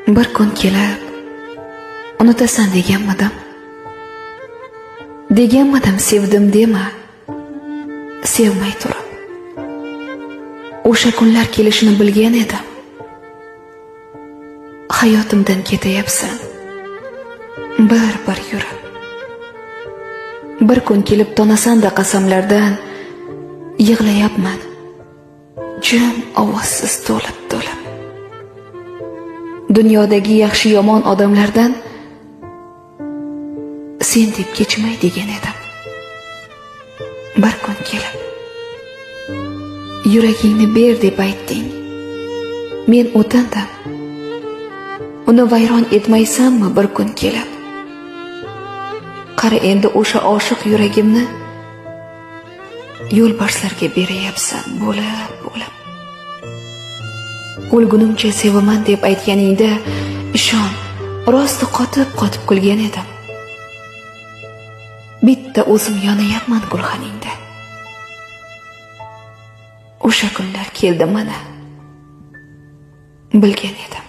Bir kun kelib unutasan deganmadim sevdim dema, sevmay turib. O'sha kunlar kelishini bilgan edim. Hayotimdan ketayapsan bir yurib. Bir kun kelib tonasan-da qasamlardan yig'layapman, jim ovozsiz to'lib. Dunyodagi yaxshi yomon odamlardan sen deb kechmay degan edim. Bir kun kelib yuragingni ber deb aytding. Men o'tindim. Uni vayron etmaysanmi bir kun kelib? Qara endi o'sha oshiq yuragimni yo'lbarslarga berayapsan bo'lib. O'lgunimcha sevaman deb aytganingda ishon, rosti qotib kulgan edim. Bitta o'zim yonayapman gulxaningda. O'sha kunlar keldi mana. Bilgan edim.